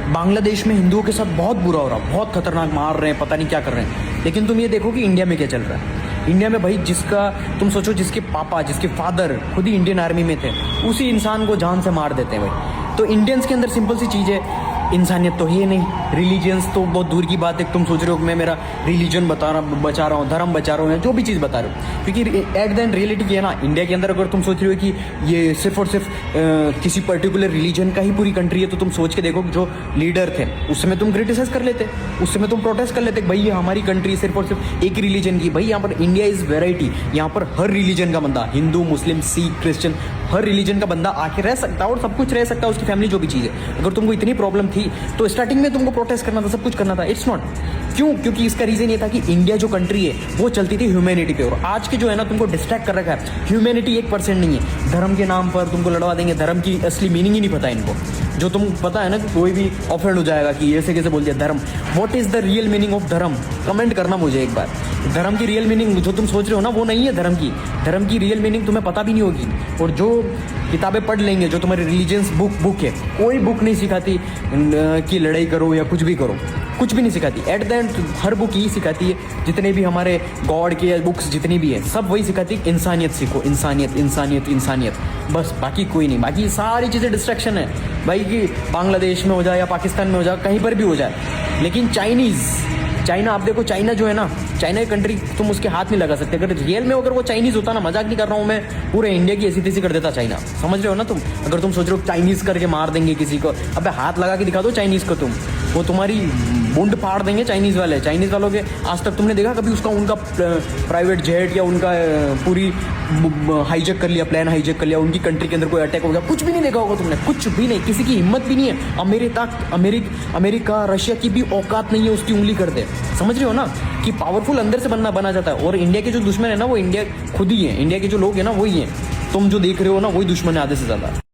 बांग्लादेश में हिंदुओं के साथ बहुत बुरा हो रहा, बहुत खतरनाक मार रहे हैं, पता नहीं क्या कर रहे हैं। लेकिन तुम ये देखो कि इंडिया में क्या चल रहा है। इंडिया में भाई जिसका तुम सोचो, जिसके पापा, जिसके फादर खुद ही इंडियन आर्मी में थे, उसी इंसान को जान से मार देते हैं भाई। तो इंडियंस के अंदर सिंपल सी चीज़ है, इंसानियत तो है नहीं, रिलीजियंस तो बहुत दूर की बात है। तुम सोच रहे हो कि मैं मेरा रिलीजन बचा रहा हूँ, धर्म बचा रहा हूँ, जो भी चीज़ बता रहे हो, क्योंकि एट द एंड रियलिटी ये है ना, इंडिया के अंदर अगर तुम सोच रहे हो कि ये सिर्फ और सिर्फ किसी पर्टिकुलर रिलीजन का ही पूरी कंट्री है, तो तुम सोच के देखो जो लीडर थे उस समय तुम क्रिटिसाइज कर लेते, उस समय तुम प्रोटेस्ट कर लेते, भाई ये हमारी कंट्री सिर्फ और सिर्फ एक रिलीजन की। भाई यहाँ पर इंडिया इज़ वेराइटी, यहाँ पर हर रिलीजन का बंदा, हिंदू, मुस्लिम, सिख, क्रिश्चियन, हर रिलीजन का बंदा आके रह सकता है और सब कुछ रह सकता है, उसकी फैमिली जो भी चीज़ है। अगर तुमको इतनी प्रॉब्लम थी तो स्टार्टिंग में तुमको प्रोटेस्ट करना था, सब कुछ करना था। इट्स नॉट, क्यों? क्योंकि इसका रीजन ये था कि इंडिया जो कंट्री है वो चलती थी ह्यूमैनिटी पे, और आज के जो है ना तुमको डिस्ट्रैक्ट कर रखा है। ह्यूमैनिटी 1% नहीं है, धर्म के नाम पर तुमको लड़वा देंगे। धर्म की असली मीनिंग ही नहीं पता इनको। जो तुम पता है ना कि कोई भी ऑफेंड हो जाएगा कि ऐसे कैसे बोल दिया धर्म। What is the real meaning of धर्म? कमेंट करना मुझे एक बार। धर्म की रियल मीनिंग जो तुम सोच रहे हो ना, वो नहीं है धर्म की। धर्म की रियल मीनिंग तुम्हें पता भी नहीं होगी। और जो किताबें पढ़ लेंगे, जो तुम्हारी रिलीजियंस बुक है, कोई बुक नहीं सिखाती कि लड़ाई करो या कुछ भी करो, कुछ भी नहीं सिखाती। At the end her book यही सिखाती है, जितने भी हमारे गॉड के बुक्स जितनी भी है, सब वही सिखाती है, इंसानियत सीखो, इंसानियत इंसानियत इंसानियत, बस, बाकी कोई नहीं। बाकी सारी चीज़ें डिस्ट्रैक्शन है भाई, कि बांग्लादेश में हो जाए या पाकिस्तान में हो जाए, कहीं पर भी हो जाए। लेकिन चाइना, आप देखो, चाइना जो है ना, चाइना की कंट्री तुम उसके हाथ नहीं लगा सकते। अगर रियल में अगर वो चाइनीज़ होता ना, मजाक नहीं कर रहा हूँ मैं, पूरे इंडिया की ऐसी तैसी कर देता चाइना। समझ रहे हो ना तुम? अगर तुम सोच रहे हो चाइनीज़ करके मार देंगे किसी को, अबे हाथ लगा के दिखा दो चाइनीज़ को तुम, वो तुम्हारी मुंड फाड़ देंगे चाइनीज़ वाले। चाइनीज़ वालों के आज तक तुमने देखा कभी उसका उनका प्राइवेट जेट या उनका पूरी हाईजैक कर लिया, प्लान हाईजैक कर लिया, उनकी कंट्री के अंदर कोई अटैक हो गया? कुछ भी नहीं देखा होगा तुमने, कुछ भी नहीं। किसी की हिम्मत भी नहीं है। अमेरिका रशिया की भी औकात नहीं है उसकी उंगली कर दे। समझ रहे हो ना कि पावरफुल अंदर से बना जाता है। और इंडिया के जो दुश्मन है ना, वो इंडिया खुद ही है। इंडिया के जो लोग हैं ना, वही हैं। तुम जो देख रहे हो ना, वही दुश्मन है आधे से ज़्यादा।